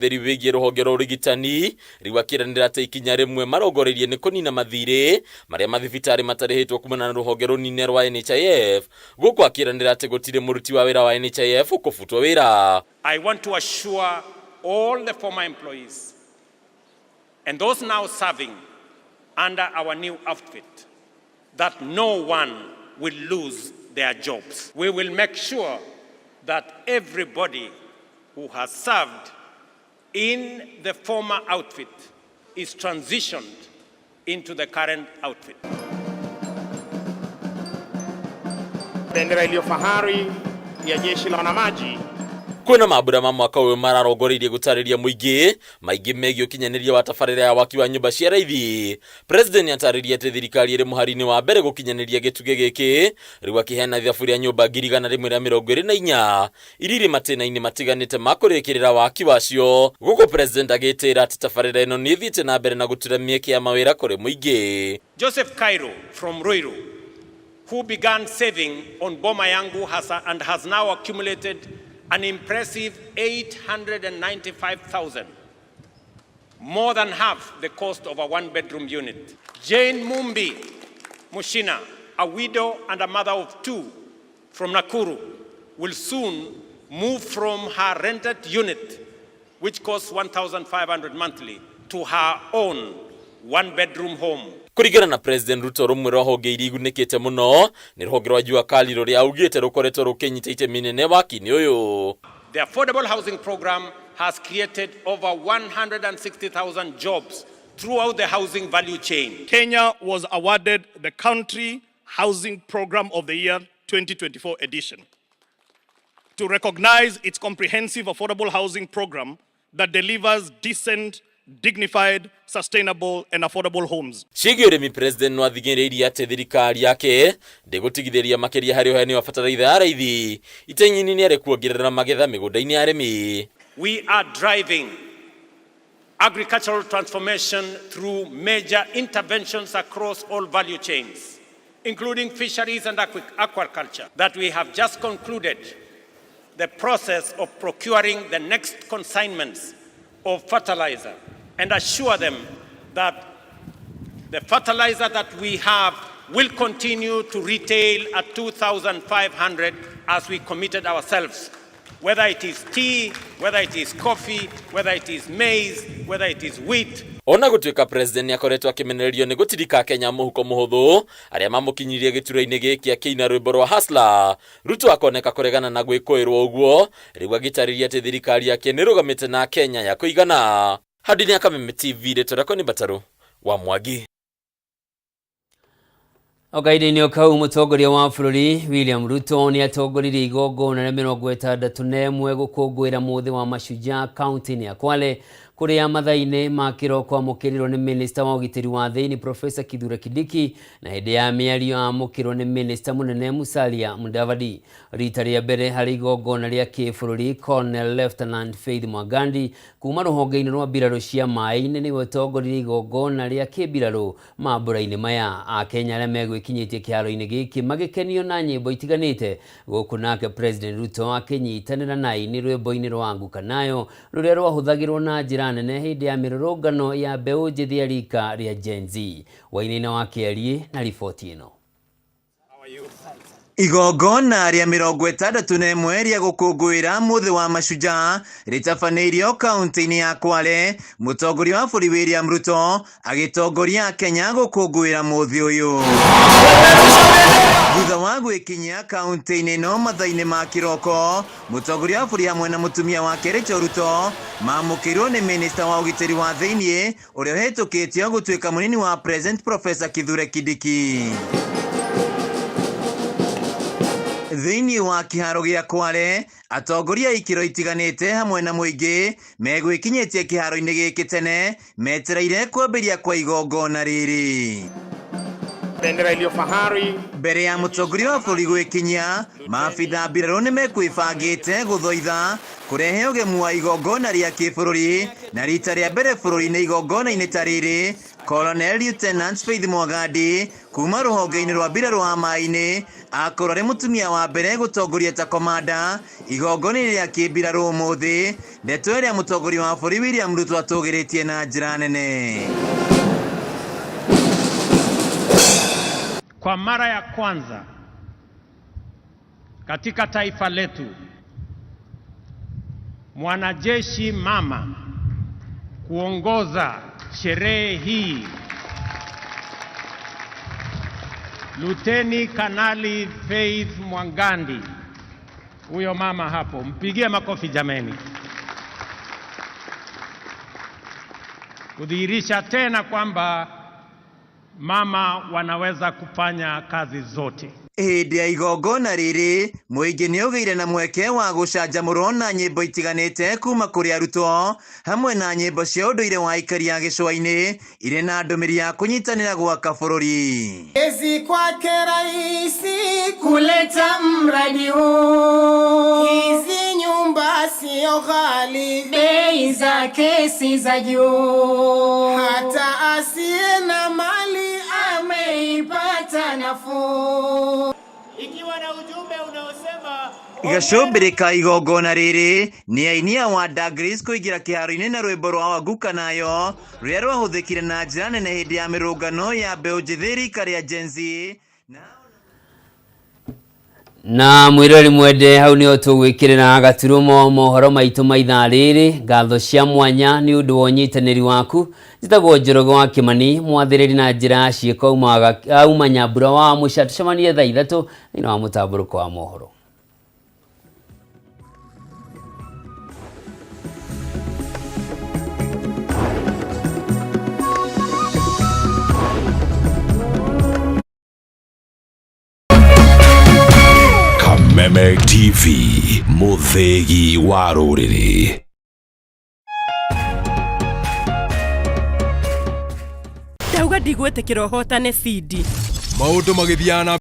Therivigie ruhonge rwa urigitani riwakiranira ati ikinya rimwe marongorerie ni kunina mathire maria mathibitari matarihitwo kumana na ruhonge runine rwa NHIF guku akiranira ati gutire muruti wa wira wa NHIF ukufutwo wira. I want to assure all the former employees and those now serving under our new outfit that no one will lose their jobs. We will make sure that everybody who has served in the former outfit is transitioned into the current outfit. Bendera iliyo fahari ya jeshi la wanamaji. Kuna mabura ma mwaka uyu mararongoreirie gutariria muingi maingi megie ukinyaniria wa tabarĩra ya waki wa nyumba cia raithi. President ataririe ati thirikari iri muharini wa mbere gukinyaniria gituge giki riu akihena ithabu ria nyumba 124 iriri matinaini matiganite makurikirira waki wacio. Guko president agitira ati tabarĩra ino ni thite na mbere na gutura mieke ya mawira kuri muingi. Joseph Cairo from Ruiru, who began saving on Boma Yangu has now accumulated an impressive 895,000, more than half the cost of a one-bedroom unit. Jane Mumbi Mushina, a widow and a mother of 2 from Nakuru, will soon move from her rented unit, which costs 1,500 monthly, to her own one-bedroom home. Kurigana na President Ruto rumwe rohonge irigunekete muno ni rohonge rwa jua kali ruri augite rukoretwo rukenyita itemi nene waki-ini uyu. The affordable housing program has created over 160,000 jobs throughout the housing value chain. Kenya was awarded the Country Housing Program of the Year 2024 edition to recognize its comprehensive affordable housing program that delivers decent, dignified, sustainable and affordable homes. Shigiremi president no athigereria ati thirikari yake ndegutigithiria makiria hari uheni wa bataraitha ya raithi itenyini ni arekuongerera magetha migunda-ini ya arimi. We are driving agricultural transformation through major interventions across all value chains, including fisheries and aquaculture, that we have just concluded the process of procuring the next consignments of fertilizer and assure them that the fertilizer that we have will continue to retail at 2,500 as we committed ourselves, whether it is tea, whether it is coffee, whether it is maize, whether it is wheat. Ona gutuika president akoretwo akimenererio ni gutirika Kenya muhuko muhuthu aria mamukinyirie gituro-ini giki akina rwimbo rwa Hustler. Ruto akoneka kuregana na gwikoirwo uguo riu agitariria ati thirikari yake ni rugamite na Kenya ya kuigana. Hadini ya Kameme TV retorako ni Bataru wa Mwangi. Okaide-ini okau mutongoria wa bururi William Ruto ni atongoririe igongona rĩa 61 gũkũngũĩra muthi wa Mashujaa kaunti-ini ya Kwale kuria mathaini ma kiroko amukirirwo ni minister wa ugitiri wa thiini Professor Kithure Kindiki na hindi ya miario amukirwo ni minister munene Musalia Mudavadi. Rita ria mbere hari igongona ria kibururi Colonel Lieutenant Faith Mwangandi kuma ruhonge-ini rwa mbirarũ cia mai-ini ni wetongoririe igongona ria kibirarũ mambura-ini maya. Akenya aria megwikinyitie kiharo-ini giki magikenio na nyimbo itiganite guku nake President Ruto akinyitanira na ini rwimbo-ini rwa Nguka Nayo ruria rwahuthagirwo na njira nene hindi ya mirurungano ya mbeu njithi ya rika ria Gen Z. Wainaina wa Kiarie na riboti ino. Igongona ria 61 ria gũkũngũĩra muthi wa Mashujaa ritafanĩirio kaunti-ini ya Kwale. Mũtongoria wa bũrũri William Ruto agitongoria Kenya gũkũngũĩra muthi ũyũ. Thutha wa gwĩkinyia kaunti-ini no mathaini ma kiroko, mũtongoria wa bũrũri hamwe na mũtumia wake Rachel Ruto mamũkĩirwo ni minister wa ugitiri wa thiini ũrĩa ũhetũkĩtio gũtuĩka mũnini wa President Professor Kithure Kindiki. Thiini wa kiharo gia Kwale atongoria ikiro itiganite hamwe na muingi megwikinyitie kiharo-ini giki tene metereire kwambiria kwa igongona riri. Bendera iliyo fahari mbere ya mũtongoria wa bũrũri gwikinyia maabitha mbirarũ ni mekwĩbangĩte gũthoitha kurehe ũgemu wa igongona ria kĩbũrũri na rita rĩa mbere bũrũri-inĩ igongona-inĩ ta rĩrĩ Colonel Lieutenant Faith Mwagadi kuma ruhonge-inĩ rwa mbirarũ wa maĩ-inĩ akorwo arĩ mũtumia wa mbere gũtongoria ta komanda igongona-inĩ rĩa kĩmbirarũ ũmũthĩ, ndeto ĩrĩa mũtongoria wa bũrũri William Ruto atũgĩrĩtie na njĩra nene. Kwa mara ya kwanza katika taifa letu, mwanajeshi mama kuongoza sherehe hii, Luteni Kanali Faith Mwangandi. Huyo mama hapo, mpigie makofi jameni. Kudhihirisha tena kwamba mama wanaweza kufanya kazi zote. Hĩndĩ ya igongona rĩrĩ, mũingĩ nĩ ũgĩire na mweke wa gũcanjamũrwo na nyĩmbo itiganĩte kuma kũrĩ arutwo hamwe na nyĩmbo cia ũndũire wa aikari a gĩcũa-inĩ irĩ na ndũmĩrĩri ya kũnyitanĩra gwaka bũrũri. Ezi kwake raisi kuleta mradi huu, hizi nyumba sio ghali, bei zake si za juu, hata asiye na mali ameipata nafuu. Ikiwa na ujumbe unaosema Gacũmbĩrĩ ka igongona rĩrĩ nĩ ainia wa Douglas kũingĩra kĩharo-inĩ na rwĩmbo rwa Waguka nayo rũrĩa rwahũthĩkire na njĩra nene hĩndĩ ya mĩrũngano ya mbeũ njĩthĩ rika rĩa Gen Z. Na mwirori mwende hau nĩho tũgwĩkĩrĩra gaturumo mohoro maitũ ma ithaa rĩrĩ. Ngatho cia mwanya nĩ ũndũ wa ũnyitanĩri waku. Njĩtagwo Njoroge wa Kĩmani, mwathĩrĩri na njĩra ciĩko auma Nyambura wa mũico. Tũcemanie thaa 3 thĩinĩ wa mũtambũrũko wa mohoro. Kameme TV, mũthĩgi wa rũrĩrĩ. Ndauga ndigwĩtĩkĩra ũhotane CD. Maũndũ magĩthiana